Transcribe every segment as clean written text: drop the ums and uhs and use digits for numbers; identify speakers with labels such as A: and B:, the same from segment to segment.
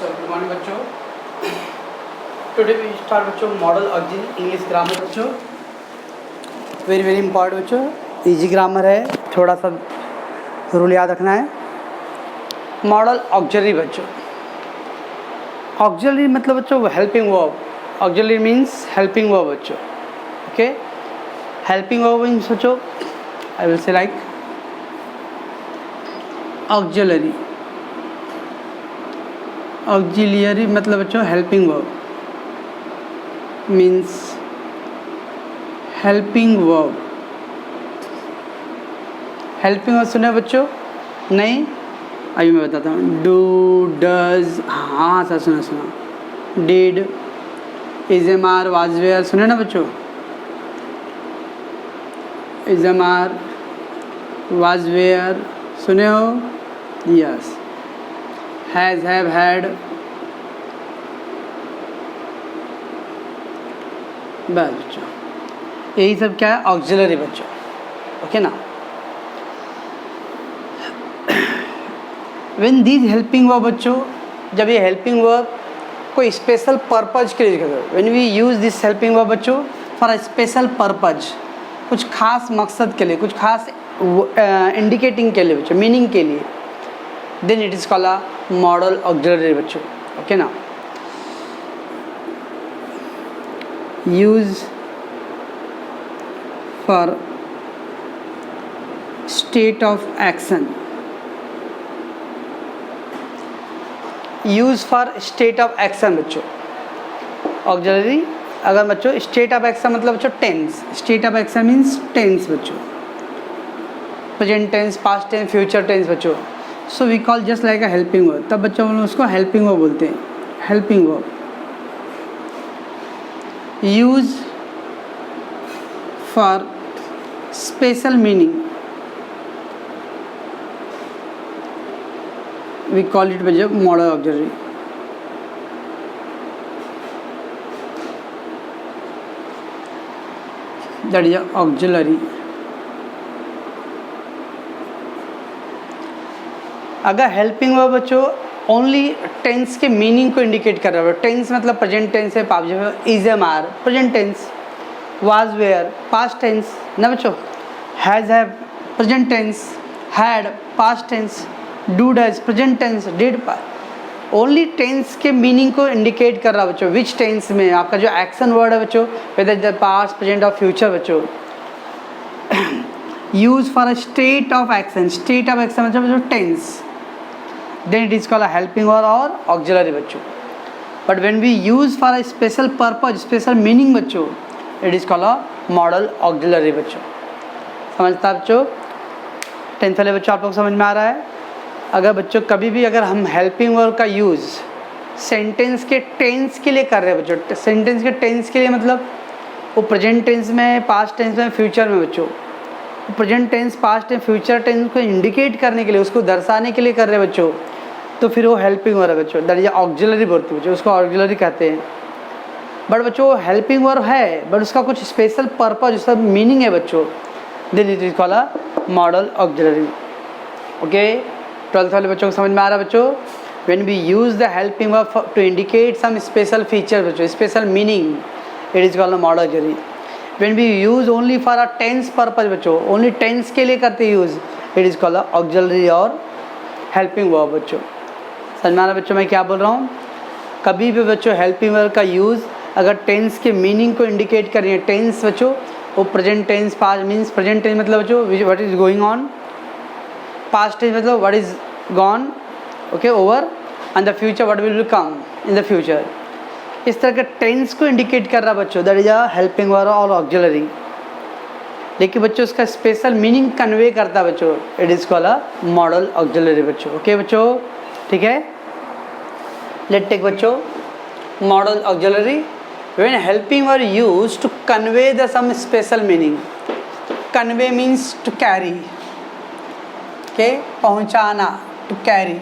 A: Good morning बच्चों। Today we start बच्चों model auxiliary English grammar बच्चों। वेरी वेरी इंपॉर्टेंट बच्चों, इजी ग्रामर है, थोड़ा सा रूल याद रखना है। मॉडल ऑक्सिलरी बच्चों, ऑक्सिलरी मतलब बच्चों helping verb. Auxiliary means helping verb बच्चों। ओके, हेल्पिंग वर्ब मीन्स बच्चों I will say like auxiliary. Auxiliary मतलब बच्चों helping verb means helping verb. Helping verb सुने बच्चों? नहीं, अभी मैं बताता हूँ। डू, डज, हाँ सर सुना। Did, is am are, was were, सुने ना बच्चों? Is am are, was were, सुने हो? यस। हैज़, हैव, हैड, बस बच्चों यही सब क्या है? ऑक्सिलरी बच्चों। ओके ना? व्हेन दीज हेल्पिंग वर्ब बच्चों, जब ये हेल्पिंग वर्ब कोई स्पेशल पर्पज के लिए यूज करते हो, when we use this helping verb बच्चों फॉर अ स्पेशल पर्पज, कुछ खास मकसद के लिए, कुछ खास इंडिकेटिंग के लिए बच्चों, मीनिंग के लिए, then it is called a model auxiliary बच्चों। ओके ना? Use for state of action, use for state of action बच्चों। ऑक्सिलरी अगर बच्चों स्टेट ऑफ एक्शन मतलब बच्चों tense, state of action means tense बच्चों, present tense, past tense, future tense बच्चों। So we call just like a helping verb, तब बच्चों हम उसको हेल्पिंग वर्ब बोलते हैं। Helping verb use for special meaning, we call it बच्चों model auxiliary. That is auxiliary. अगर हेल्पिंग वर्ब बच्चों ओनली टेंस के मीनिंग को इंडिकेट कर रहा है, टेंस मतलब प्रेजेंट टेंस है, past is am are present tense, was were past tense ना बच्चों, has have present tense, had past tense, do does present tense, did only tense के मीनिंग को इंडिकेट कर रहा है बच्चों। विच टेंस में आपका जो एक्शन वर्ड है बच्चों, वेदर पास्ट प्रेजेंट और फ्यूचर बच्चों। Use for a state of action, state of action मतलब बच्चों tense, then it is called a helping verb और ऑक्सिलरी बच्चों। But when we use for a special purpose, special meaning बच्चों, it is called a model auxiliary बच्चों। समझता बच्चों? Tenth वाले बच्चों आप लोग समझ में आ रहा है? अगर बच्चों कभी भी अगर हम हेल्पिंग वर्ब का यूज़ सेंटेंस के टेंस के लिए कर रहे हैं बच्चों, सेंटेंस के टेंस के लिए मतलब वो प्रेजेंट टेंस में, पास्ट टेंस में, फ्यूचर में बच्चों, present tense, past tense, future tense को इंडिकेट करने के लिए, उसको दर्शाने के लिए कर रहे हैं बच्चों, तो फिर वो हेल्पिंग वर्ब है बच्चों। दैट इज ऑक्सिलरी बोलते हैं बच्चों, उसको ऑक्सिलरी कहते हैं। बट बच्चों हेल्पिंग वर्ब है, बट उसका कुछ स्पेशल पर्पज, उसका मीनिंग है बच्चों, then it is called a model auxiliary. Okay, twelfth वाले बच्चों को समझ में आ रहा है बच्चों? When we use the helping verb to indicate some special feature बच्चों, special meaning, it is called modal auxiliary. When we use only for a tense purpose बच्चों, ओनली टेंस के लिए करते use, it is called auxiliary और helping verb बच्चों। समझ में आ रहा है बच्चों मैं क्या बोल रहा हूँ? कभी भी बच्चों हेल्पिंग वर्ब का यूज़ अगर टेंस के मीनिंग को इंडिकेट करें, टेंस बच्चों वो present tense, past means present tense मतलब बच्चों what is going on, past tense मतलब what is gone, okay, over, and the future what will come in the future. इस तरह के टेंस को इंडिकेट कर रहा बच्चों, that is a helping verb और ऑक्सिलरी। लेकिन बच्चों उसका स्पेशल मीनिंग कन्वे करता है बच्चों, it is called a model auxiliary बच्चों। ओके बच्चों, ठीक है? लेट टेक बच्चों model auxiliary. When helping verb used to convey the some special meaning, convey means to carry, के पहुंचाना, टू कैरी,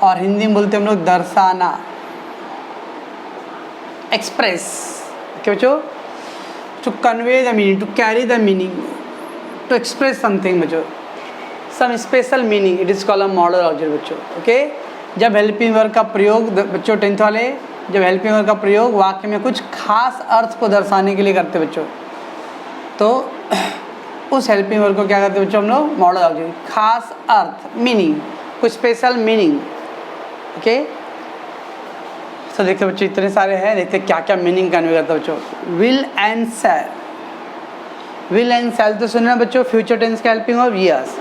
A: और हिंदी में बोलते हैं हम लोग दर्शाना, एक्सप्रेस। ओके बच्चों, to convey the meaning, to carry the meaning, to express something बच्चों, some special meaning, it is called a modal object बच्चों। ओके, जब हेल्पिंग वर्ब का प्रयोग बच्चों 10th वाले, जब हेल्पिंग वर्ब का प्रयोग वाक्य में कुछ खास अर्थ को दर्शाने के लिए करते बच्चों, तो उस हेल्पिंग वर्ब को क्या करते बच्चों हम लोग? Model object. खास अर्थ, मीनिंग, कुछ स्पेशल मीनिंग। ओके, तो देखते बच्चों इतने सारे हैं, देखते क्या क्या मीनिंग कन्वे करता है बच्चों। Will and shall, will and shall तो सुनना बच्चों फ्यूचर टेंस का हेल्पिंग वर्ब यस,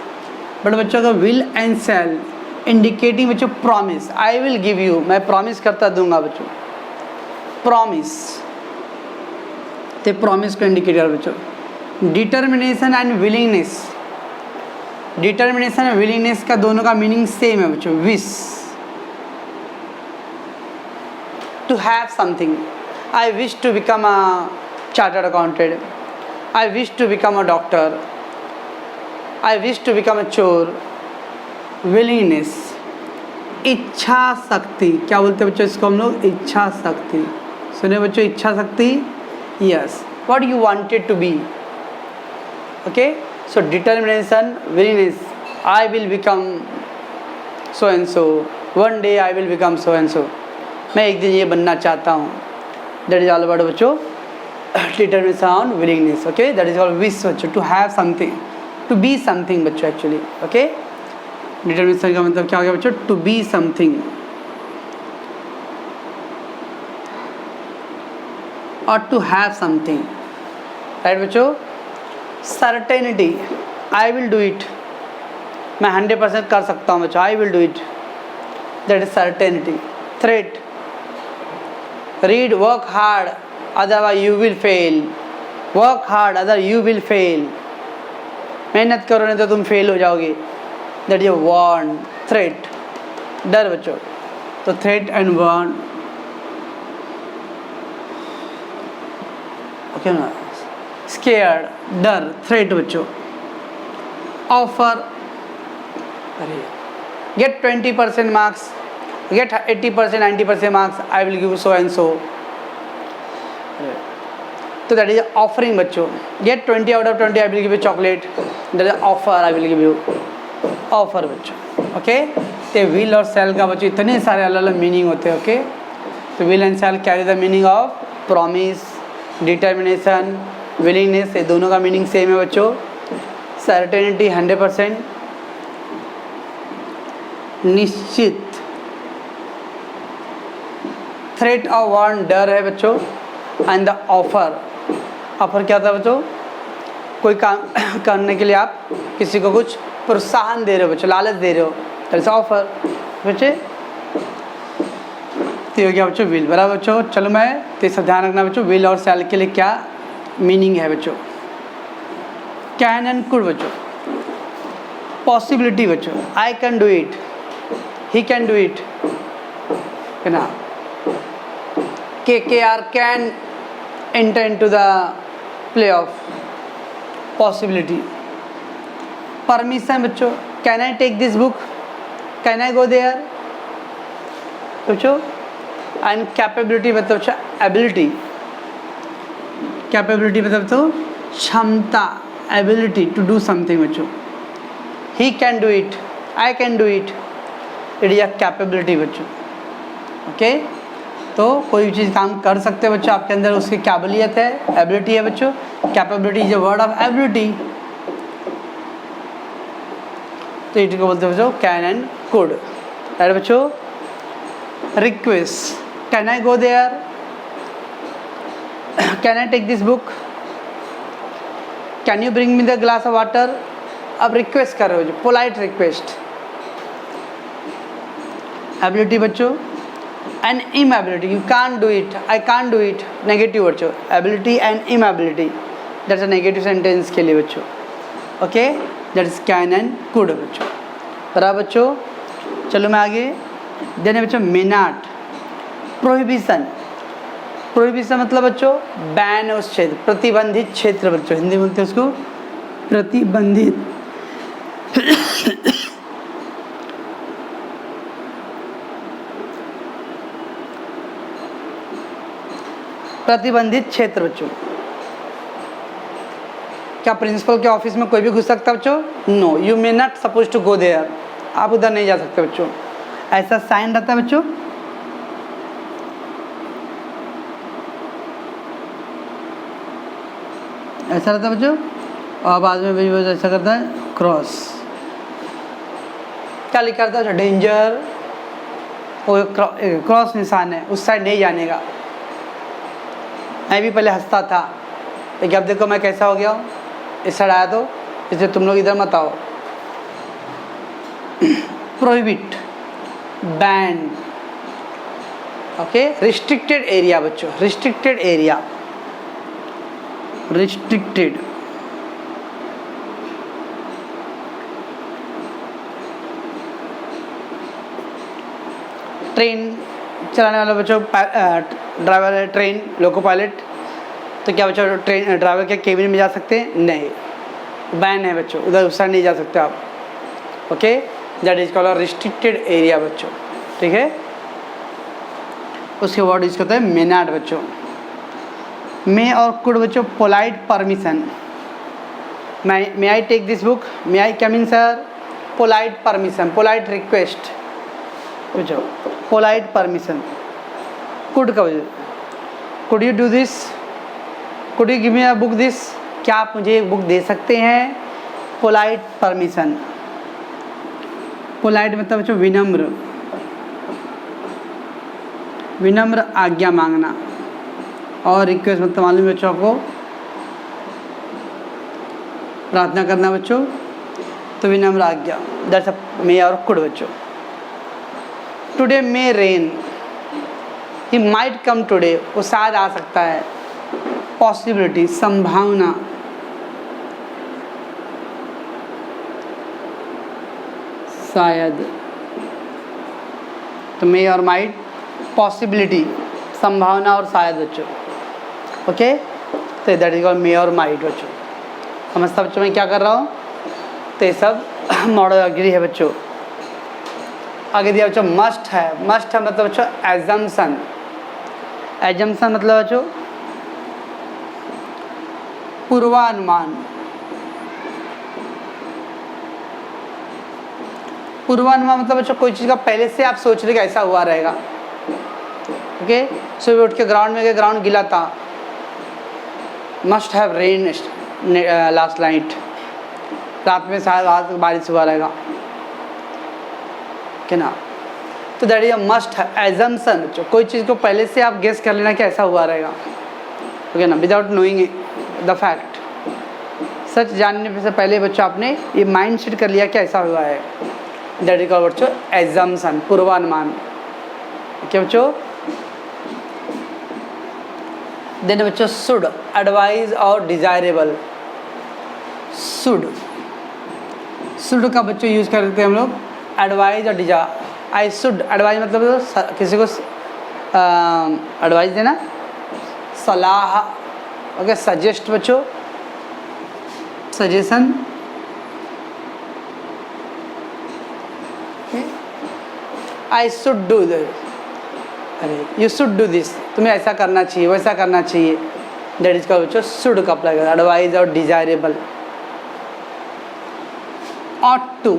A: बट बच्चों का विल एंड शैल इंडिकेटिंग बच्चों promise, I will give you, मैं प्रॉमिस करता दूंगा बच्चों, प्रॉमिस, ते प्रॉमिस को इंडिकेट कर बच्चों। Determination and willingness, determination and willingness का दोनों का मीनिंग सेम है बच्चों, wish, to have something, I wish to become a chartered accountant, I wish to become a doctor, I wish to become a चोर। Willingness, इच्छा शक्ति, क्या बोलते हैं बच्चों इसको हम लोग? इच्छा शक्ति। सुने बच्चों, इच्छा शक्ति yes, what you wanted to be. Okay, so determination, willingness, I will become so and so, one day I will become so and so, मैं एक दिन ये बनना चाहता हूँ, दैट इज ऑल अबाउट बच्चों determination, willingness. Okay, that is called wish बच्चों, to have something, to be something बच्चों एक्चुअली। ओके, डिटर्मिनेशन का मतलब क्या हो गया बच्चों? टू बी समथिंग और टू हैव समथिंग, राइट बच्चों। Certainty, I will do it, मैं 100% कर सकता हूँ बच्चों, I will do it, that is certainty. Threat, read work hard otherwise you will fail, work hard other you will fail, मेहनत करो नहीं तो तुम फेल हो जाओगे, दैट इज वार्न। थ्रेट, डर बच्चों, तो थ्रेट एंड वार्न। ओके ना, स्केयर्ड, डर, थ्रेट बच्चों। ऑफर, अरे get 20% marks, get 80%, 90% marks, I will give so and so, तो दैट इज ऑफरिंग बच्चों। Get 20 out of 20, I will give you chocolate, that is offer, I will give you offer बच्चों। Okay, तो will और shall का बच्चों इतने सारे अलग अलग मीनिंग होते हैं। ओके, तो will and shall carry the meaning of promise, determination, willingness, ये दोनों का मीनिंग सेम है बच्चों। सर्टेनिटी 100%, निश्चित। थ्रेट और वार्न डर है बच्चों, एंड द ऑफर, ऑफर क्या था बच्चों? कोई काम करने के लिए आप किसी को कुछ प्रोत्साहन दे रहे हो बच्चों, लालच दे रहे हो, दैट इज ऑफर बच्चे। तो हो गया बच्चों विल, बराबर बच्चों। चलो मैं तो सब ध्यान रखना बच्चों, विल और सेल के लिए क्या मीनिंग है बच्चों। कैन एंड कुड बच्चों, पॉसिबिलिटी बच्चों, I can do it, he can do it, है ना। KKR can enter into the play off, possibility. Permission बच्चों, can I take this book, can I go there बच्चों। And capability मतलब बच्चों ability, capability मतलब तो क्षमता, एबिलिटी टू डू समथिंग बच्चों। ही can do it, I can do it, it is a capability बच्चों। Okay, तो कोई भी चीज़ काम कर सकते हैं बच्चों, आपके अंदर उसकी काबिलियत है, एबिलिटी है बच्चों। Capability is a word of ability, तो इट को बोलते हैं बच्चों कैन एंड कुड, राइट बच्चों। Request, can I go there, can I take this book, can you bring me the glass of water. अब रिक्वेस्ट कर रहे हो, पोलाइट रिक्वेस्ट। एबिलिटी बच्चों and inability, you can do it, I can do it, negative बच्चों। Ability and inability, that's a negative sentence के लिए बच्चों। Okay, that is can and could बच्चों, बराबर बच्चों। चलो मैं आगे देने बच्चों मे नॉट, प्रोहिबिशन। प्रोहिबिशन मतलब बच्चों बैन उस क्षेत्र, प्रतिबंधित क्षेत्र बच्चों, हिंदी में बोलते हैं उसको प्रतिबंधित प्रतिबंधित क्षेत्र बच्चों। क्या प्रिंसिपल के ऑफिस में कोई भी घुस सकता है बच्चों? No, you may not suppose to go there, आप उधर नहीं जा सकते बच्चों। ऐसा साइन रहता है बच्चों। ऐसा रहता है बच्चों, और बाद में भी ऐसा करता है क्रॉस। क्या लिखा रहता है? डेंजर, वो क्रॉस निशान है, उस साइड नहीं जाने का। मैं भी पहले हंसता था, लेकिन अब देखो मैं कैसा हो गया हूँ, इस साइड आया तो, इसलिए तुम लोग इधर मत आओ। Prohibit, ban, okay. Restricted area बच्चों, रिस्ट्रिक्टेड एरिया, रिस्ट्रिक्टेड। ट्रेन चलाने वाला बच्चों, ड्राइवर है, ट्रेन लोको पायलट, तो क्या बच्चों ट्रेन ड्राइवर के केबिन में जा सकते हैं? नहीं, बैन है बच्चों, उधर उस साइड नहीं जा सकते आप, okay. That is called restricted area बच्चों, ठीक है। उसके बाद इसको कहते हैं मे नॉट बच्चों। मे और कुड बच्चों, polite permission. May I take this book, may I come in sir, polite permission, polite request बच्चों, पोलाइट परमिशन। कुड का बच्चों, could you do this, could you give me a book this, क्या आप मुझे एक book दे सकते हैं? Polite permission. Polite मतलब बच्चों विनम्र, विनम्र आज्ञा मांगना। और रिक्वेस्ट मतलब मालूम है बच्चों को, प्रार्थना करना बच्चों, तो विनम्र आज्ञा। दैट्स अ मे और कुड बच्चों। Today may rain, he might come today, वो शायद आ सकता है। पॉसिबिलिटी, संभावना। शायद, तो मे और माइट, पॉसिबिलिटी, संभावना और शायद बच्चों, ओके। तो दैट इज कॉल्ड मे और माइट बच्चों। समझता बच्चों मैं क्या कर रहा हूँ? तो ये सब मॉडल एग्री है बच्चों। आगे दिया बच्चों मस्ट है, मस्ट है मतलब बच्चों एजम्पशन। एजम्पशन मतलब बच्चों पूर्वानुमान। पूर्वानुमान मतलब बच्चों कोई चीज़ का पहले से आप सोच रहे कि ऐसा हुआ रहेगा, ओके। सुबह उठ के ग्राउंड में गए, ग्राउंड गीला था, must have rain last night, रात में शायद रात बारिश हुआ रहेगा, क्या ना। तो that is a must assumption बच्चों, कोई चीज़ को पहले से आप गेस कर लेना कि ऐसा हुआ रहेगा, ओके ना, विदाउट नोइंग द फैक्ट। सच जानने से पहले बच्चों आपने ये माइंड सेट कर लिया कि ऐसा हुआ है, दैट इज कॉल्ड बच्चों एजम्पशन, पूर्वानुमान, ओके बच्चों। देन बच्चों शुड, एडवाइज और डिजायरेबल। शुड, शुड का बच्चों यूज करते हैं हम लोग एडवाइज और डिजायर। आई शुड, एडवाइज मतलब किसी को एडवाइस देना, सलाह, ओके। सजेस्ट बच्चों, suggestion, I should do this, अरे यू शुड डू दिस, तुम्हें ऐसा करना चाहिए, वैसा करना चाहिए, दैट इज कॉल्ड बच्चों शुड का अप्लाई करना, एडवाइज और desirable. Ought to,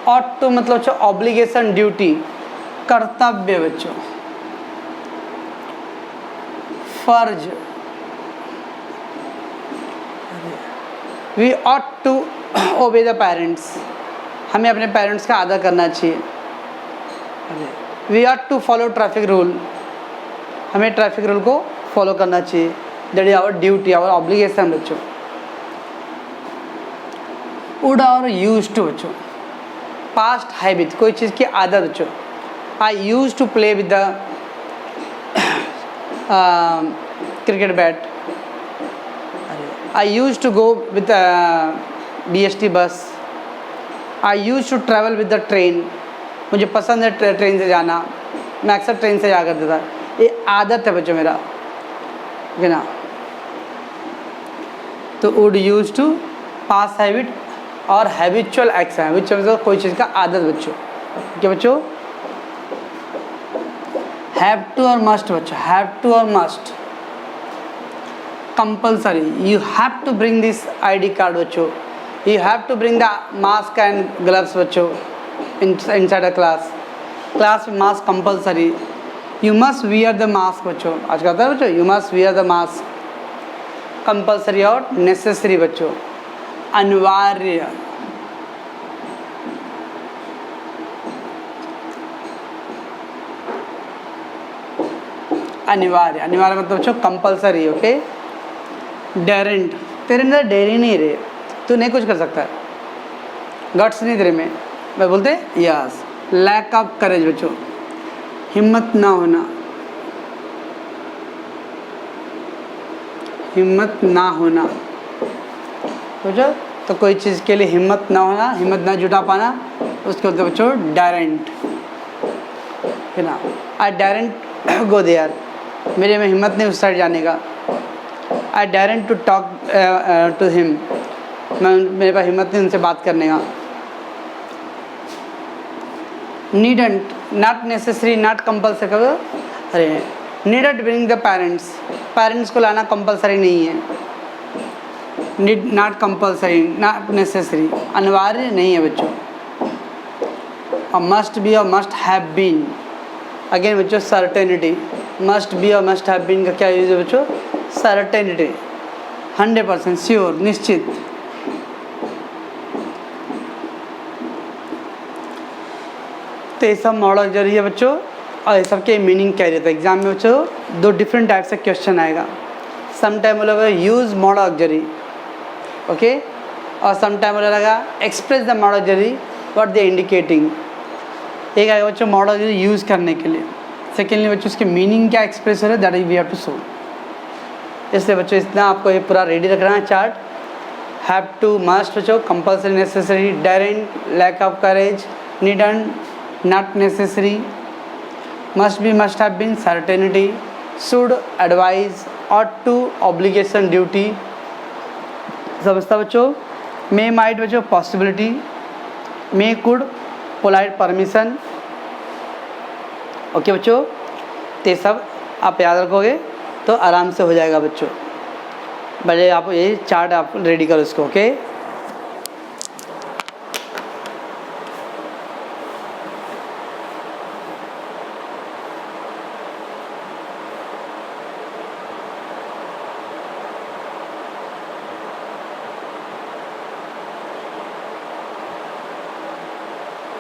A: ought to मतलब बच्चों ऑब्लिगेशन, ड्यूटी, कर्तव्य बच्चों, फर्ज। We ought to obey the parents, हमें अपने पेरेंट्स का आदर करना चाहिए। We ought to follow traffic rule, हमें ट्रैफिक रूल को फॉलो करना चाहिए, that is our duty, our obligation बच्चों। वुड और यूज टू बच्चों, पास्ट हैबिट, कोई चीज़ की आदत बच्चों। I use to play with the cricket bat, I use to go with BST bus, I use to travel with the train, मुझे पसंद है ट्रेन से जाना, मैं अक्सर ट्रेन से जा करता था, ये आदत है बच्चों मेरा, है ना। तो would use to, past habit और हैबिचुअल एक्शन, हैबिचुअल मतलब कोई चीज़ का आदत बच्चों, क्या बच्चों। हैव टू और मस्ट बच्चों, हैव टू और must, compulsory, you have to bring this ID card बच्चों, you have to bring the mask and gloves बच्चों इनसाइड द क्लास में mask compulsory, you must wear the mask बच्चों, आज कहता है बच्चों you must wear the mask, compulsory और necessary बच्चों, अनिवार्य, अनिवार्य, अनिवार्य मतलब बच्चों कंपल्सरी, ओके। डेरेंट, तेरे अंदर डेरी नहीं रहे, तू नहीं कुछ कर सकता है, गट्स नहीं तेरे में, मैं बोलते यस। लैक ऑफ करेज बच्चों, हिम्मत ना होना, हिम्मत ना होना बच्चों, तो कोई चीज़ के लिए हिम्मत ना होना, हिम्मत ना जुटा पाना, उसके बोलते बच्चों डेरेंट, है ना। आई डेरेंट गो देयर, मेरे में हिम्मत नहीं उस साइड जाने का। I daren't to talk to him, मेरे पास हिम्मत नहीं उनसे बात करने का। Needn't, not necessary, not compulsory, अरे needn't bring the parents, parents को लाना कंपल्सरी नहीं है, need not compulsory, not necessary, अनिवार्य नहीं है बच्चों। और मस्ट बी और मस्ट हैव बीन, अगेन बच्चों सर्टेनिटी, मस्ट बी और मस्ट हैव बीन का क्या यूज है बच्चों, सर्टेनिटी, 100% श्योर, निश्चित। तो ये सब मॉडल ऑक्सिलरी है बच्चों, और ये सब के मीनिंग क्या रहता है एग्जाम में बच्चों, दो डिफरेंट टाइप से क्वेश्चन आएगा। सम टाइम बोलेगा यूज मॉडल ऑक्सिलरी, ओके, और सम टाइम बोलेगा express the model auxiliary what they indicating. एक आएगा बच्चों मॉडल ऑक्सिलरी यूज़ करने के लिए, सेकेंडली बच्चों उसकी मीनिंग क्या एक्सप्रेस हो रहा है that is we have to show. इसलिए बच्चों इतना आपको ये पूरा रेडी रखना है चार्ट। हैव टू, मस्ट बच्चों, compulsory, necessary, daren't, lack of courage, needn't, not necessary, must be, must have been, certainty, should, advise, ought to, obligation, duty, समझता बच्चों। मे, माइट बच्चों possibility, may, could, polite, permission, okay बच्चों। तो ये सब आप याद रखोगे तो आराम से हो जाएगा बच्चों। पहले आप ये चार्ट आप रेडी करो इसको, ओके।